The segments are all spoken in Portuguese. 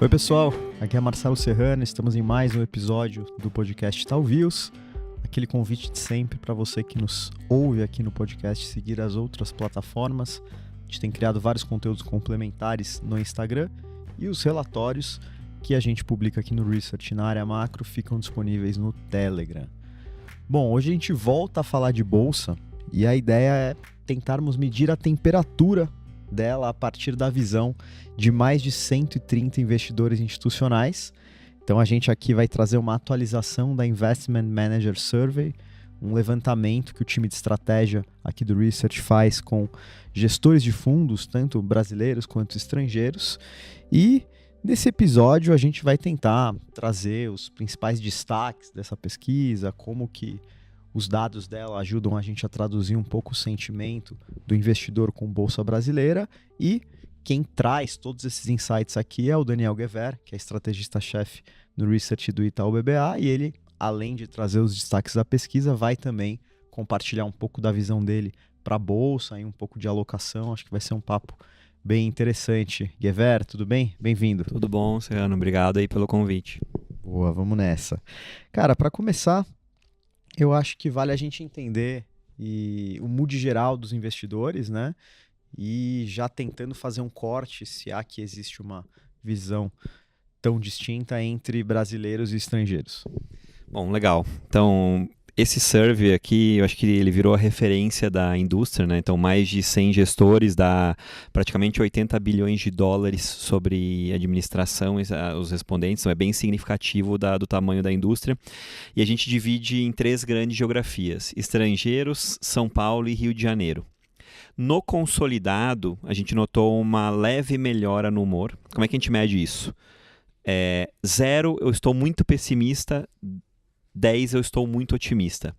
Oi pessoal, aqui é Marcelo Serrano, estamos em mais um episódio do podcast Talviews. Aquele convite de sempre para você que nos ouve aqui no podcast seguir as outras plataformas. A gente tem criado vários conteúdos complementares no Instagram e os relatórios que a gente publica aqui no Research na área macro ficam disponíveis no Telegram. Bom, hoje a gente volta a falar de bolsa e a ideia é tentarmos medir a temperatura dela a partir da visão de mais de 130 investidores institucionais. Então a gente aqui vai trazer uma atualização da Investment Manager Survey, um levantamento que o time de estratégia aqui do Research faz com gestores de fundos, tanto brasileiros quanto estrangeiros. E nesse episódio a gente vai tentar trazer os principais destaques dessa pesquisa, como que os dados dela ajudam a gente a traduzir um pouco o sentimento do investidor com bolsa brasileira, e quem traz todos esses insights aqui é o Daniel Gever, que é estrategista-chefe no Research do Itaú BBA, e ele, além de trazer os destaques da pesquisa, vai também compartilhar um pouco da visão dele para a bolsa e um pouco de alocação. Acho que vai ser um papo bem interessante. Gever, tudo bem? Bem-vindo. Tudo bom, Serrano. Obrigado aí pelo convite. Boa, vamos nessa. Cara, para começar, eu acho que vale a gente entender o mood geral dos investidores, né? E já tentando fazer um corte, se há que existe uma visão tão distinta entre brasileiros e estrangeiros. Bom, legal. Então, esse survey aqui, eu acho que ele virou a referência da indústria, né? Então, mais de 100 gestores dá praticamente 80 bilhões de dólares sobre administração, os respondentes, então é bem significativo do tamanho da indústria. E a gente divide em 3 grandes geografias: estrangeiros, São Paulo e Rio de Janeiro. No consolidado, a gente notou uma leve melhora no humor. Como é que a gente mede isso? 0, eu estou muito pessimista. 10, eu estou muito otimista.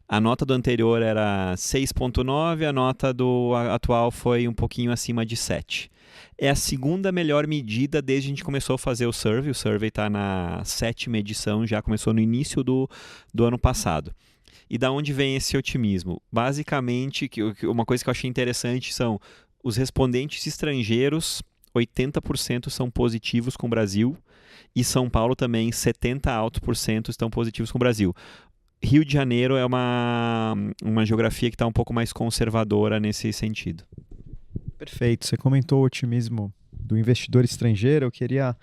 A nota do anterior era 6,9, a nota do atual foi um pouquinho acima de 7. É a segunda melhor medida desde que a gente começou a fazer o survey. O survey está na 7ª edição, já começou no início do ano passado. E da onde vem esse otimismo? Basicamente, uma coisa que eu achei interessante são os respondentes estrangeiros, 80% são positivos com o Brasil, e São Paulo também, 70% estão positivos com o Brasil. Rio de Janeiro é uma geografia que está um pouco mais conservadora nesse sentido. Perfeito. Você comentou o otimismo do investidor estrangeiro. Eu queria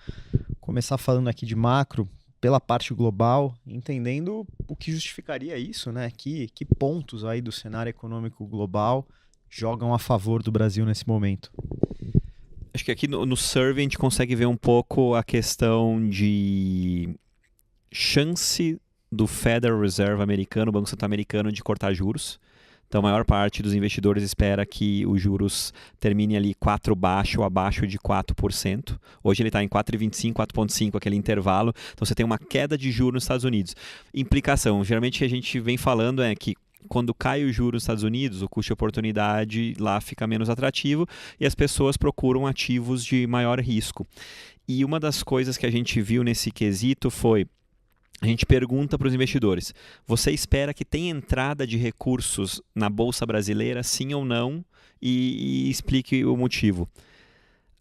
começar falando aqui de macro, pela parte global, entendendo o que justificaria isso, né? Que pontos aí do cenário econômico global jogam a favor do Brasil nesse momento? Acho que aqui no survey a gente consegue ver um pouco a questão de chance do Federal Reserve americano, o Banco Central americano, de cortar juros. Então, a maior parte dos investidores espera que os juros termine ali 4 baixo ou abaixo de 4%. Hoje ele está em 4,25, 4,5, aquele intervalo. Então, você tem uma queda de juros nos Estados Unidos. Implicação, geralmente a gente vem falando é que quando cai o juro nos Estados Unidos, o custo de oportunidade lá fica menos atrativo e as pessoas procuram ativos de maior risco. E uma das coisas que a gente viu nesse quesito foi: a gente pergunta para os investidores: você espera que tenha entrada de recursos na Bolsa Brasileira, sim ou não? E explique o motivo.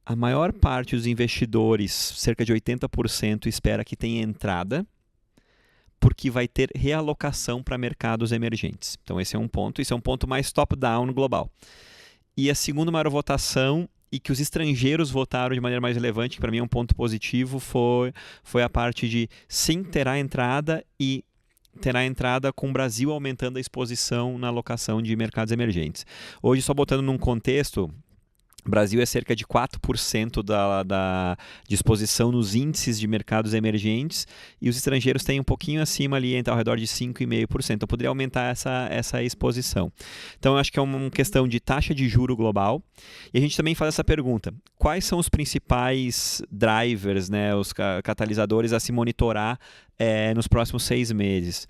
A maior parte dos investidores, cerca de 80%, espera que tenha entrada, porque vai ter realocação para mercados emergentes. Então esse é um ponto, isso é um ponto mais top-down global. E a segunda maior votação, e que os estrangeiros votaram de maneira mais relevante, que para mim é um ponto positivo, foi a parte de sim, terá entrada, e terá entrada com o Brasil aumentando a exposição na alocação de mercados emergentes. Hoje, só botando num contexto, o Brasil é cerca de 4% da exposição nos índices de mercados emergentes, e os estrangeiros têm um pouquinho acima ali, ao redor de 5,5%. Então, poderia aumentar essa exposição. Então, eu acho que é uma questão de taxa de juro global. E a gente também faz essa pergunta: quais são os principais drivers, né, os catalisadores a se monitorar nos próximos 6 meses?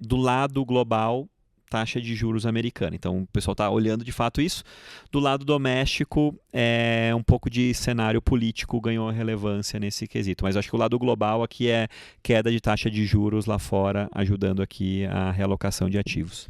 Do lado global, taxa de juros americana. Então, o pessoal está olhando de fato isso. Do lado doméstico, um pouco de cenário político ganhou relevância nesse quesito. Mas acho que o lado global aqui é queda de taxa de juros lá fora, ajudando aqui a realocação de ativos.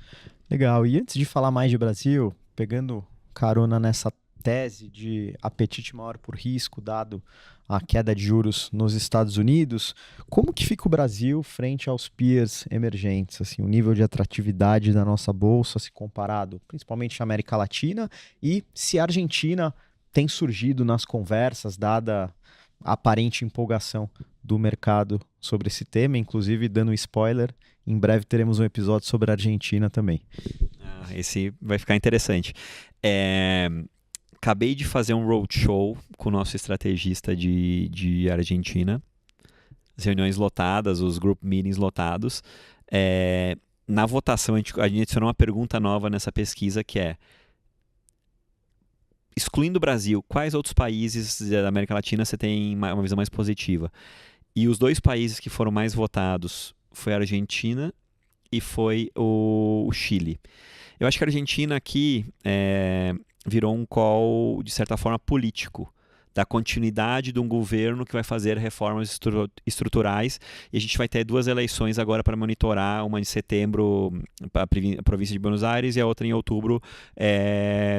Legal. E antes de falar mais de Brasil, pegando carona nessa tese de apetite maior por risco, dado a queda de juros nos Estados Unidos, como que fica o Brasil frente aos peers emergentes? Assim, o nível de atratividade da nossa bolsa se comparado principalmente à América Latina e se a Argentina tem surgido nas conversas, dada a aparente empolgação do mercado sobre esse tema, inclusive dando spoiler, em breve teremos um episódio sobre a Argentina também. Esse vai ficar interessante. Acabei de fazer um roadshow com o nosso estrategista de Argentina. As reuniões lotadas, os group meetings lotados. Na votação, a gente adicionou uma pergunta nova nessa pesquisa que é: excluindo o Brasil, quais outros países da América Latina você tem uma visão mais positiva? E os 2 países que foram mais votados foi a Argentina e foi o Chile. Eu acho que a Argentina aqui virou um call, de certa forma, político, da continuidade de um governo que vai fazer reformas estruturais, e a gente vai ter 2 eleições agora para monitorar, uma em setembro para a província de Buenos Aires e a outra em outubro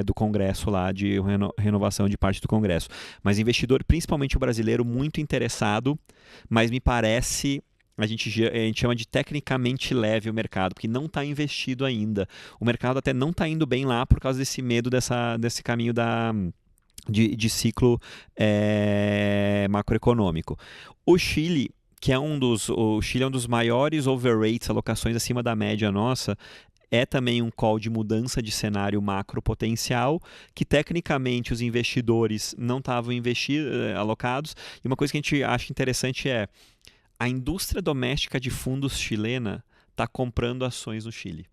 do Congresso lá, de renovação de parte do Congresso. Mas investidor, principalmente o brasileiro, muito interessado, mas me parece... A gente chama de tecnicamente leve o mercado, porque não está investido ainda. O mercado até não está indo bem lá por causa desse medo desse caminho de ciclo macroeconômico. O Chile, o Chile é um dos maiores overrates, alocações acima da média nossa, é também um call de mudança de cenário macro potencial, que tecnicamente os investidores não estavam alocados. E uma coisa que a gente acha interessante é: a indústria doméstica de fundos chilena está comprando ações no Chile.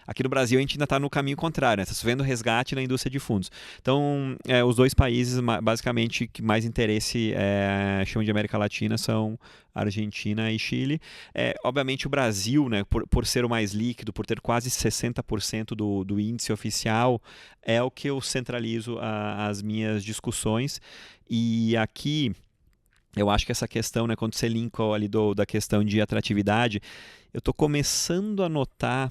Aqui no Brasil a gente ainda está no caminho contrário, está vendo resgate na indústria de fundos. Então, os 2 países basicamente que mais interesse chamam de América Latina são Argentina e Chile. Obviamente o Brasil, né, por ser o mais líquido, por ter quase 60% do índice oficial, é o que eu centralizo as minhas discussões. E aqui... eu acho que essa questão, né, quando você linka ali da questão de atratividade, eu estou começando a notar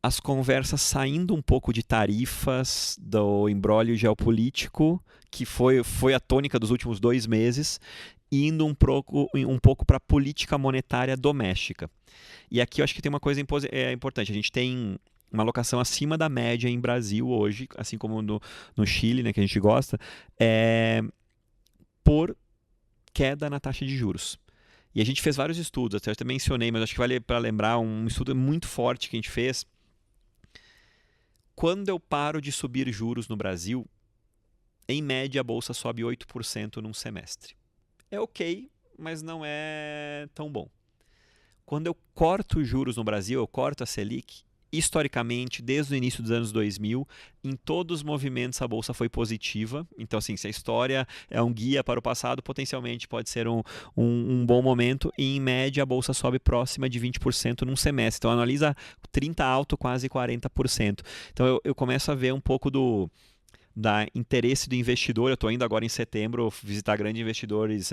as conversas saindo um pouco de tarifas, do imbróglio geopolítico, que foi a tônica dos últimos 2 meses, indo um pouco para a política monetária doméstica. E aqui eu acho que tem uma coisa importante. A gente tem uma alocação acima da média em Brasil hoje, assim como no Chile, né, que a gente gosta, por queda na taxa de juros. E a gente fez vários estudos, até mencionei, mas acho que vale para lembrar um estudo muito forte que a gente fez. Quando eu paro de subir juros no Brasil, em média a bolsa sobe 8% num semestre. É ok, mas não é tão bom. Quando eu corto juros no Brasil, eu corto a Selic, historicamente, desde o início dos anos 2000, em todos os movimentos a bolsa foi positiva. Então, assim, se a história é um guia para o passado, potencialmente pode ser um bom momento. E, em média, a bolsa sobe próxima de 20% num semestre. Então, analisa 30 alto, quase 40%. Então, eu começo a ver um pouco da interesse do investidor. Eu estou indo agora em setembro visitar grandes investidores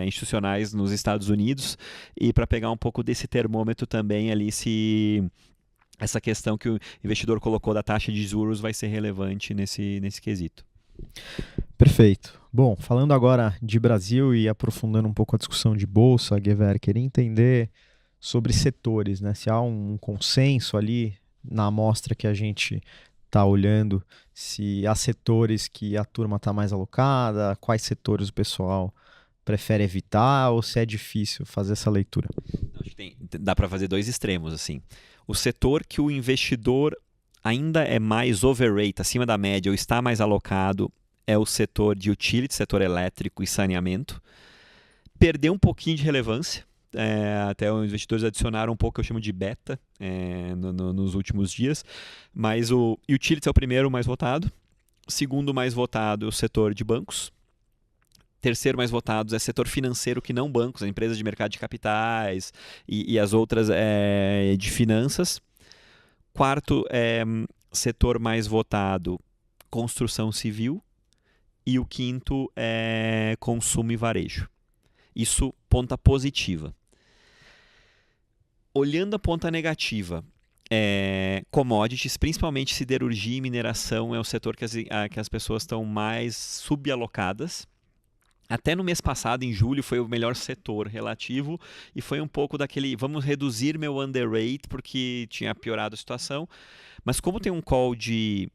institucionais nos Estados Unidos, e para pegar um pouco desse termômetro também ali, se essa questão que o investidor colocou da taxa de juros vai ser relevante nesse quesito. Perfeito. Bom, falando agora de Brasil e aprofundando um pouco a discussão de bolsa, Guever, queria entender sobre setores, né? Se há um consenso ali na amostra que a gente está olhando, se há setores que a turma está mais alocada, quais setores o pessoal prefere evitar, ou se é difícil fazer essa leitura? Acho que dá para fazer 2 extremos, assim. O setor que o investidor ainda é mais overweight, acima da média, ou está mais alocado, é o setor de utility, setor elétrico e saneamento. Perdeu um pouquinho de relevância. Até os investidores adicionaram um pouco que eu chamo de beta nos últimos dias. Mas o utility é o primeiro mais votado. O segundo mais votado é o setor de bancos. Terceiro mais votados é setor financeiro, que não bancos, as empresas de mercado de capitais e as outras de finanças. Quarto setor mais votado, construção civil. E o quinto é consumo e varejo. Isso ponta positiva. Olhando a ponta negativa, Commodities, principalmente siderurgia e mineração, é o setor que as pessoas estão mais subalocadas. Até no mês passado, em julho, foi o melhor setor relativo e foi um pouco daquele, vamos reduzir meu underweight porque tinha piorado a situação. Mas como tem um call de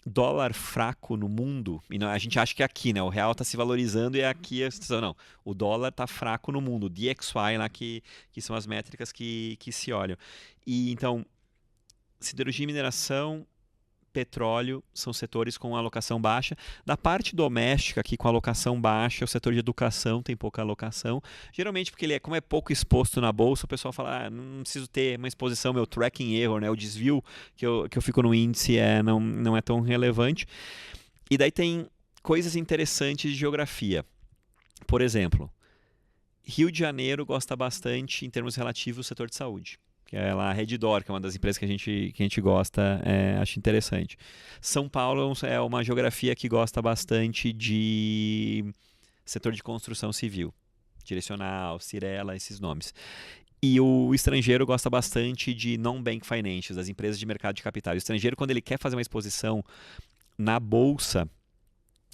dólar fraco no mundo, e a gente acha que é aqui, né? O real está se valorizando e aqui a situação não. O dólar está fraco no mundo, o DXY lá que são as métricas que se olham. E então, siderurgia e mineração, petróleo são setores com alocação baixa. Da parte doméstica, aqui com alocação baixa, o setor de educação tem pouca alocação. Geralmente porque como é pouco exposto na bolsa, o pessoal fala, não preciso ter uma exposição, meu tracking error, né? O desvio que eu fico no índice não é tão relevante. E daí tem coisas interessantes de geografia. Por exemplo, Rio de Janeiro gosta bastante, em termos relativos, do setor de saúde. Que é lá a Redditor, que é uma das empresas que a gente gosta, acho interessante. São Paulo é uma geografia que gosta bastante de setor de construção civil, Direcional, Cirela, esses nomes. E o estrangeiro gosta bastante de non-bank financials, das empresas de mercado de capital. O estrangeiro, quando ele quer fazer uma exposição na bolsa,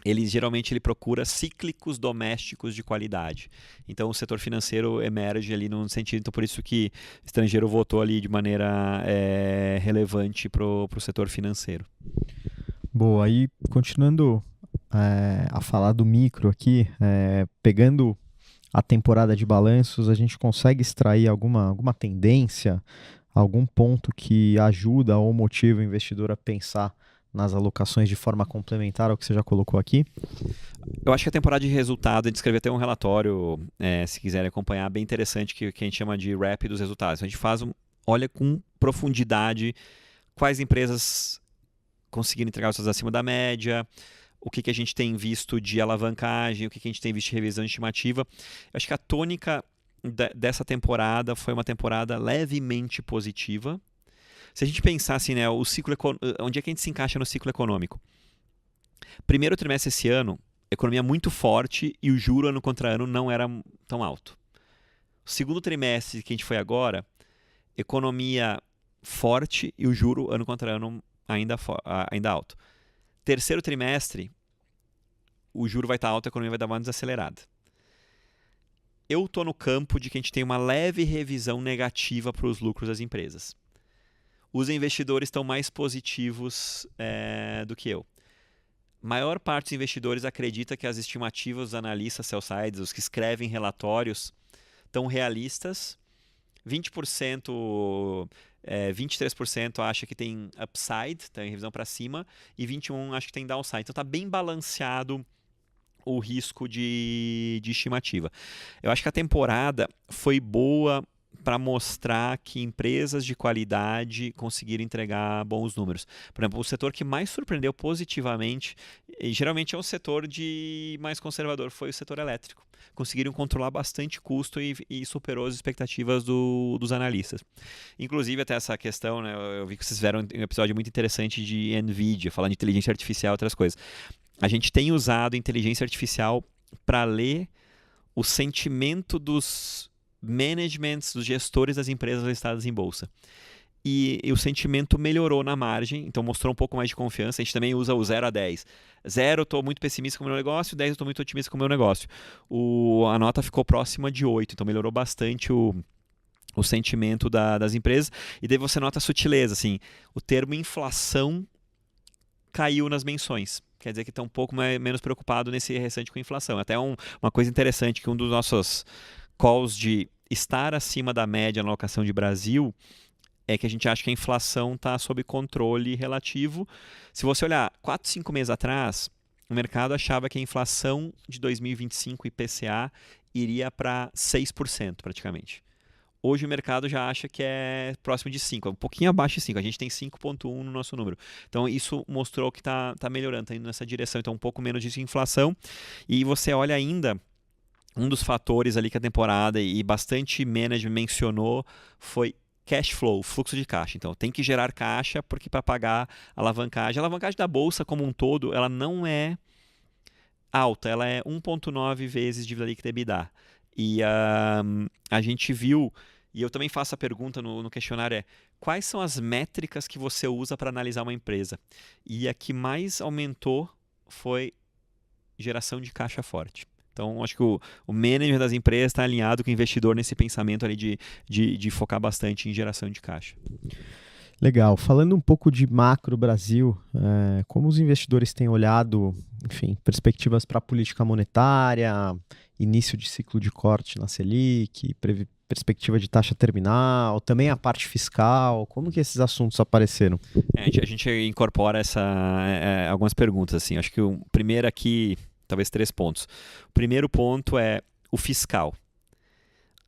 geralmente ele procura cíclicos domésticos de qualidade. Então o setor financeiro emerge ali num sentido, então por isso que o estrangeiro votou ali de maneira relevante para o setor financeiro. Boa, aí continuando a falar do micro aqui, pegando a temporada de balanços, a gente consegue extrair alguma tendência, algum ponto que ajuda ou motiva o investidor a pensar nas alocações de forma complementar ao que você já colocou aqui? Eu acho que a temporada de resultado, a gente escreveu até um relatório, se quiserem acompanhar, bem interessante, que a gente chama de RAP dos resultados. A gente olha com profundidade quais empresas conseguiram entregar os resultados acima da média, o que a gente tem visto de alavancagem, o que a gente tem visto de revisão estimativa. Eu acho que a tônica dessa temporada foi uma temporada levemente positiva. Se a gente pensar assim, né, onde é que a gente se encaixa no ciclo econômico? Primeiro trimestre esse ano, economia muito forte e o juro ano contra ano não era tão alto. O segundo trimestre que a gente foi agora, economia forte e o juro ano contra ano ainda alto. Terceiro trimestre, o juro vai estar alto, a economia vai dar uma desacelerada. Eu estou no campo de que a gente tem uma leve revisão negativa para os lucros das empresas. Os investidores estão mais positivos do que eu. Maior parte dos investidores acredita que as estimativas dos analistas sell-sides, os que escrevem relatórios, estão realistas. 20%, 23% acha que tem upside, tem revisão para cima, e 21% acha que tem downside. Então está bem balanceado o risco de estimativa. Eu acho que a temporada foi boa para mostrar que empresas de qualidade conseguiram entregar bons números. Por exemplo, o setor que mais surpreendeu positivamente, e geralmente é o setor mais conservador, foi o setor elétrico. Conseguiram controlar bastante custo e superou as expectativas dos analistas. Inclusive, até essa questão, né, eu vi que vocês fizeram um episódio muito interessante de NVIDIA, falando de inteligência artificial e outras coisas. A gente tem usado inteligência artificial para ler o sentimento dos managements, dos gestores das empresas listadas em bolsa. E o sentimento melhorou na margem, então mostrou um pouco mais de confiança. A gente também usa o 0 a 10. 0, eu estou muito pessimista com o meu negócio, 10, eu estou muito otimista com o meu negócio. A nota ficou próxima de 8, então melhorou bastante o sentimento das empresas. E daí você nota a sutileza, assim, o termo inflação caiu nas menções. Quer dizer que está um pouco menos preocupado nesse restante com inflação. Até uma coisa interessante, que um dos nossos calls de estar acima da média na alocação de Brasil é que a gente acha que a inflação está sob controle relativo. Se você olhar 4, 5 meses atrás, o mercado achava que a inflação de 2025 IPCA iria para 6% praticamente. Hoje o mercado já acha que é próximo de 5%, um pouquinho abaixo de 5%. A gente tem 5,1% no nosso número. Então isso mostrou que está melhorando, está indo nessa direção. Então um pouco menos de inflação. E você olha ainda, um dos fatores ali que a temporada e bastante management mencionou foi cash flow, fluxo de caixa. Então, tem que gerar caixa porque para pagar a alavancagem. A alavancagem da bolsa como um todo, ela não é alta, ela é 1,9 vezes dívida líquida EBITDA. E a gente viu E eu também faço a pergunta no questionário quais são as métricas que você usa para analisar uma empresa? E a que mais aumentou foi geração de caixa forte. Então, acho que o manager das empresas está alinhado com o investidor nesse pensamento ali de focar bastante em geração de caixa. Legal. Falando um pouco de macro Brasil, como os investidores têm olhado, enfim, perspectivas para a política monetária, início de ciclo de corte na Selic, perspectiva de taxa terminal, também a parte fiscal, como que esses assuntos apareceram? A gente incorpora algumas perguntas, assim. Acho que o primeiro aqui, talvez 3 pontos. O primeiro ponto é o fiscal.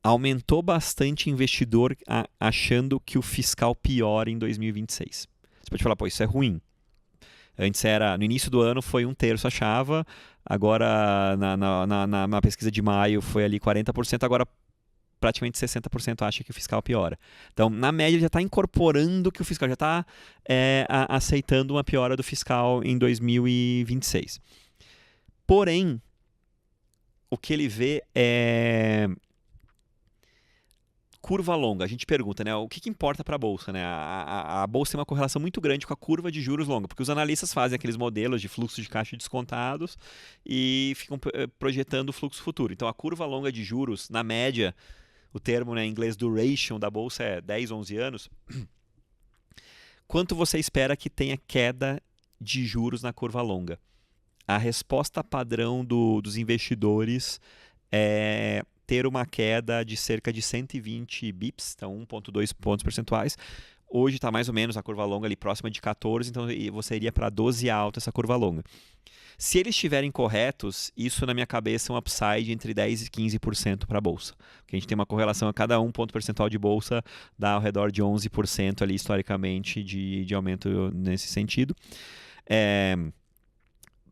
Aumentou bastante investidor achando que o fiscal piora em 2026. Você pode falar, pô, isso é ruim. Antes no início do ano foi 1/3 achava, agora na pesquisa de maio foi ali 40%, agora praticamente 60% acha que o fiscal piora. Então, na média, ele já está incorporando que o fiscal já está aceitando uma piora do fiscal em 2026. Porém, o que ele vê é curva longa. A gente pergunta, né, o que importa para a Bolsa? Né? A Bolsa tem uma correlação muito grande com a curva de juros longa, porque os analistas fazem aqueles modelos de fluxo de caixa descontados e ficam projetando o fluxo futuro. Então, a curva longa de juros, na média, o termo, né, em inglês duration da Bolsa é 10, 11 anos. Quanto você espera que tenha queda de juros na curva longa? A resposta padrão dos investidores é ter uma queda de cerca de 120 bips, então 1,2 pontos percentuais. Hoje está mais ou menos a curva longa ali próxima de 14, então você iria para 12 alta essa curva longa. Se eles estiverem corretos, isso na minha cabeça é um upside entre 10% e 15% para a Bolsa. Porque a gente tem uma correlação a cada 1 ponto percentual de Bolsa, dá ao redor de 11% ali historicamente de aumento nesse sentido.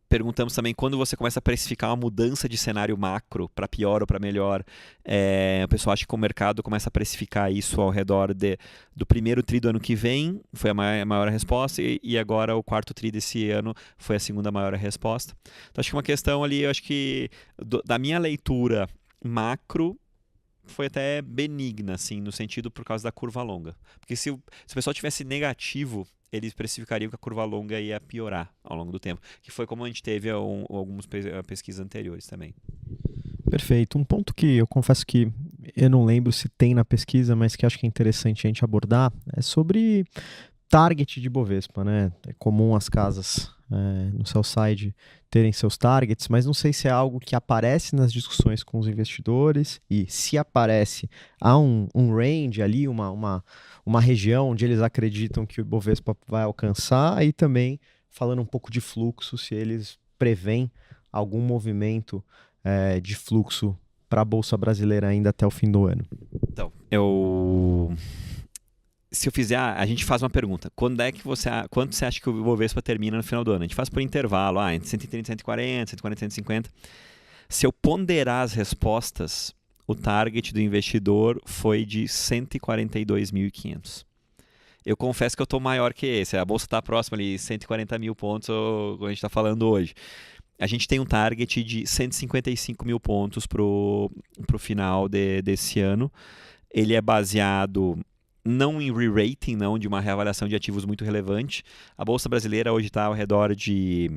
Perguntamos também quando você começa a precificar uma mudança de cenário macro para pior ou para melhor. O pessoal acha que o mercado começa a precificar isso ao redor do primeiro tri do ano que vem, foi a maior resposta, e agora o quarto tri desse ano foi a segunda maior resposta. Então acho que uma questão ali, eu acho que da minha leitura macro, foi até benigna, assim, no sentido por causa da curva longa. Porque se o pessoal tivesse negativo, eles precificariam que a curva longa ia piorar ao longo do tempo, que foi como a gente teve algumas pesquisas anteriores também. Perfeito. Um ponto que eu confesso que eu não lembro se tem na pesquisa, mas que acho que é interessante a gente abordar, é sobre target de Bovespa, né? É comum as casas no sell side terem seus targets, mas não sei se é algo que aparece nas discussões com os investidores, e se aparece, há um range ali, uma região onde eles acreditam que o Bovespa vai alcançar, e também falando um pouco de fluxo, se eles preveem algum movimento de fluxo para a Bolsa Brasileira ainda até o fim do ano. Então, se eu fizer, a gente faz uma pergunta. Quando você acha que o Bovespa termina no final do ano? A gente faz por intervalo, entre 130 e 140, 140 e 150. Se eu ponderar as respostas, o target do investidor foi de 142.500. Eu confesso que eu estou maior que esse. A Bolsa está próxima ali, 140 mil pontos, como a gente está falando hoje. A gente tem um target de 155 mil pontos para o final desse ano. Ele é baseado não em re-rating, não de uma reavaliação de ativos muito relevante. A Bolsa Brasileira hoje está ao redor de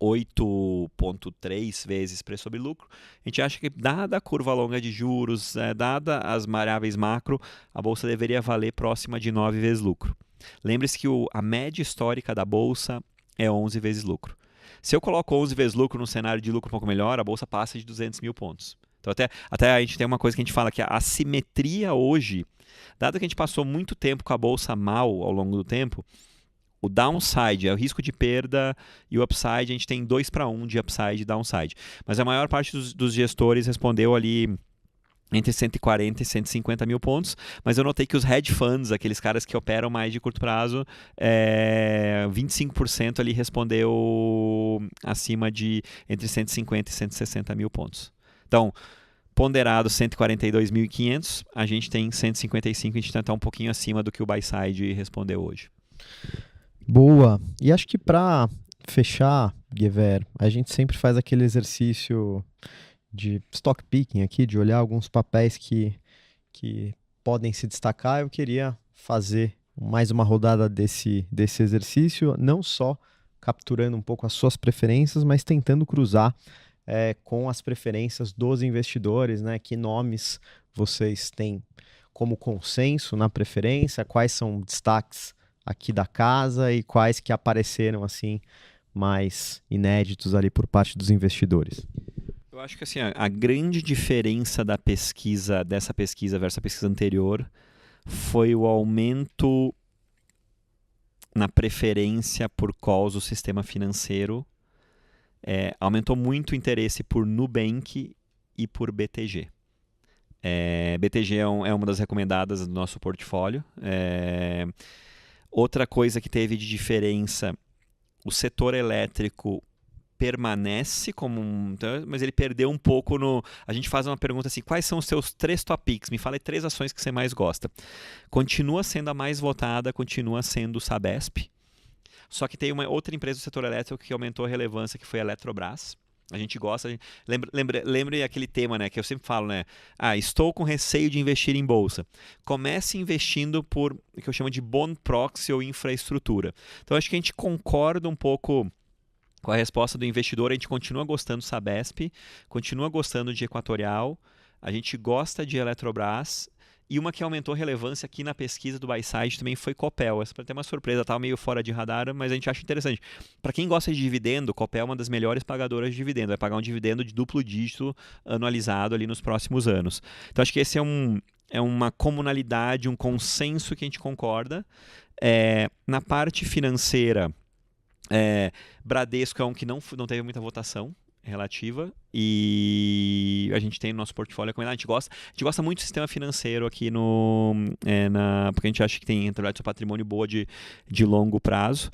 8,3 vezes preço sobre lucro. A gente acha que, dada a curva longa de juros, dada as variáveis macro, a Bolsa deveria valer próxima de 9 vezes lucro. Lembre-se que a média histórica da Bolsa é 11 vezes lucro. Se eu coloco 11 vezes lucro num cenário de lucro um pouco melhor, a Bolsa passa de 200 mil pontos. Então, até a gente tem uma coisa que a gente fala, que a assimetria hoje, dado que a gente passou muito tempo com a Bolsa mal ao longo do tempo, o downside é o risco de perda e o upside, a gente tem 2-1 de upside e downside. Mas a maior parte dos gestores respondeu ali entre 140 e 150 mil pontos, mas eu notei que os hedge funds, aqueles caras que operam mais de curto prazo, 25% ali respondeu acima de entre 150 e 160 mil pontos. Então, ponderado 142.500, a gente tem 155, a gente está um pouquinho acima do que o buy side respondeu hoje. Boa. E acho que para fechar, Guever, a gente sempre faz aquele exercício de stock picking aqui, de olhar alguns papéis que podem se destacar, eu queria fazer mais uma rodada desse exercício, não só capturando um pouco as suas preferências, mas tentando cruzar com as preferências dos investidores, né? Que nomes vocês têm como consenso na preferência, quais são destaques aqui da casa e quais que apareceram assim mais inéditos ali por parte dos investidores. Eu acho que assim, a grande diferença dessa pesquisa versus a pesquisa anterior foi o aumento na preferência por calls do sistema financeiro. Aumentou muito o interesse por Nubank e por BTG. BTG é uma das recomendadas do nosso portfólio. Outra coisa que teve de diferença, o setor elétrico permanece mas ele perdeu um pouco no... A gente faz uma pergunta assim, quais são os seus 3 top picks? Me fala aí 3 ações que você mais gosta. Continua sendo a mais votada, continua sendo o Sabesp. Só que tem uma outra empresa do setor elétrico que aumentou a relevância, que foi a Eletrobras. A gente gosta... Lembre aquele tema, né, que eu sempre falo, né? Estou com receio de investir em bolsa. Comece investindo por o que eu chamo de bond proxy ou infraestrutura. Então, acho que a gente concorda um pouco com a resposta do investidor. A gente continua gostando do Sabesp, continua gostando de Equatorial, a gente gosta de Eletrobras, e uma que aumentou relevância aqui na pesquisa do Buyside também foi Copel. Essa tem uma surpresa, estava meio fora de radar, mas a gente acha interessante. Para quem gosta de dividendo, Copel é uma das melhores pagadoras de dividendo, vai pagar um dividendo de duplo dígito anualizado ali nos próximos anos. Então acho que esse é uma comunalidade, um consenso que a gente concorda. Na parte financeira, Bradesco é um que não teve muita votação relativa, e a gente tem no nosso portfólio recomendado. A gente gosta muito do sistema financeiro aqui porque a gente acha que tem rentabilidade do seu patrimônio boa de longo prazo.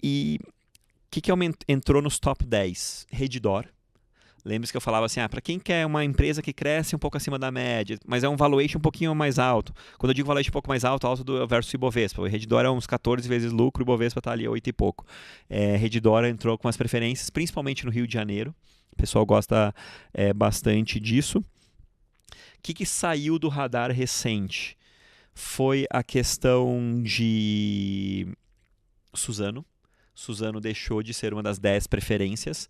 E o que entrou nos top 10? Redditor. Lembre-se que eu falava assim, para quem quer uma empresa que cresce um pouco acima da média, mas é um valuation um pouquinho mais alto. Quando eu digo valuation um pouco mais alto, versus Ibovespa. O Redditor é uns 14 vezes lucro, o Ibovespa está ali 8 e pouco. Redditor entrou com as preferências, principalmente no Rio de Janeiro. O pessoal gosta bastante disso. O que saiu do radar recente? Foi a questão de Suzano. Suzano deixou de ser uma das 10 preferências.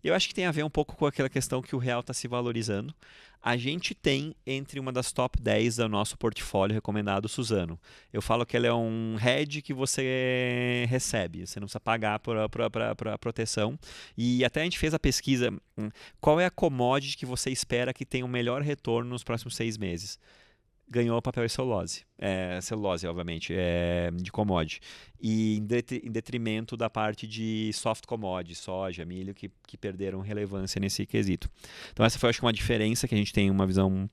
Eu acho que tem a ver um pouco com aquela questão que o real está se valorizando. A gente tem entre uma das top 10 do nosso portfólio recomendado Suzano. Eu falo que ela é um hedge que você recebe, você não precisa pagar por a proteção. E até a gente fez a pesquisa, qual é a commodity que você espera que tenha o melhor retorno nos próximos 6 meses? Ganhou papel e celulose. Celulose, obviamente, de commodity. E em detrimento da parte de soft commodity, soja, milho, que perderam relevância nesse quesito. Então essa foi, acho que, uma diferença que a gente tem uma visão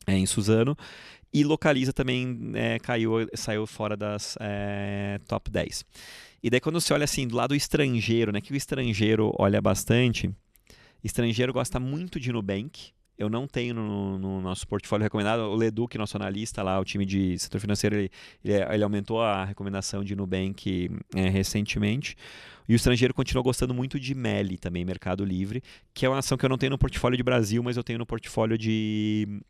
em Suzano. E Localiza também saiu fora das top 10. E daí quando você olha assim, do lado estrangeiro, né, que o estrangeiro olha bastante, estrangeiro gosta muito de Nubank. Eu não tenho no nosso portfólio recomendado. O Leduc, nosso analista lá, o time de setor financeiro, ele aumentou a recomendação de Nubank recentemente. E o estrangeiro continua gostando muito de Meli também, Mercado Livre, que é uma ação que eu não tenho no portfólio de Brasil, mas eu tenho no portfólio de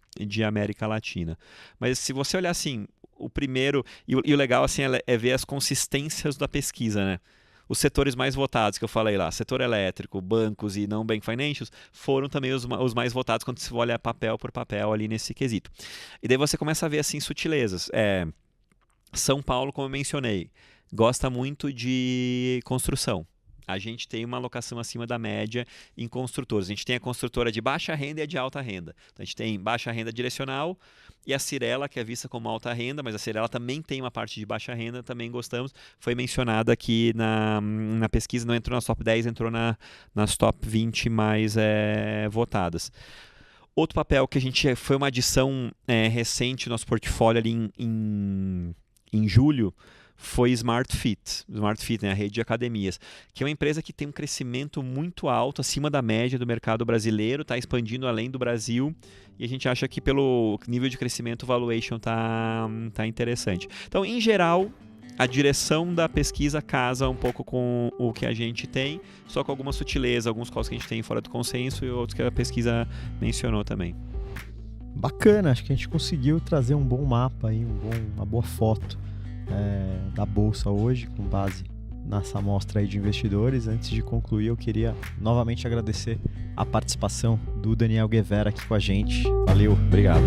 América Latina. Mas se você olhar assim, o primeiro... E o legal assim, é ver as consistências da pesquisa, né? Os setores mais votados que eu falei lá, setor elétrico, bancos e não bank financials, foram também os mais votados quando se olha papel por papel ali nesse quesito. E daí você começa a ver assim sutilezas. São Paulo, como eu mencionei, gosta muito de construção. A gente tem uma alocação acima da média em construtores. A gente tem a construtora de baixa renda e a de alta renda. Então, a gente tem baixa renda direcional e a Cyrela, que é vista como alta renda, mas a Cyrela também tem uma parte de baixa renda, também gostamos. Foi mencionada aqui na pesquisa, não entrou nas top 10, entrou nas top 20 mais votadas. Outro papel que a gente foi uma adição recente no nosso portfólio ali em julho, foi Smart Fit, né, a rede de academias, que é uma empresa que tem um crescimento muito alto, acima da média do mercado brasileiro, está expandindo além do Brasil, e a gente acha que pelo nível de crescimento o valuation tá interessante. Então, em geral, a direção da pesquisa casa um pouco com o que a gente tem, só com alguma sutileza, alguns calls que a gente tem fora do consenso e outros que a pesquisa mencionou também. Bacana, acho que a gente conseguiu trazer um bom mapa aí, uma boa foto da Bolsa hoje, com base nessa amostra aí de investidores. Antes de concluir, eu queria novamente agradecer a participação do Daniel Guevara aqui com a gente. Valeu, Obrigado.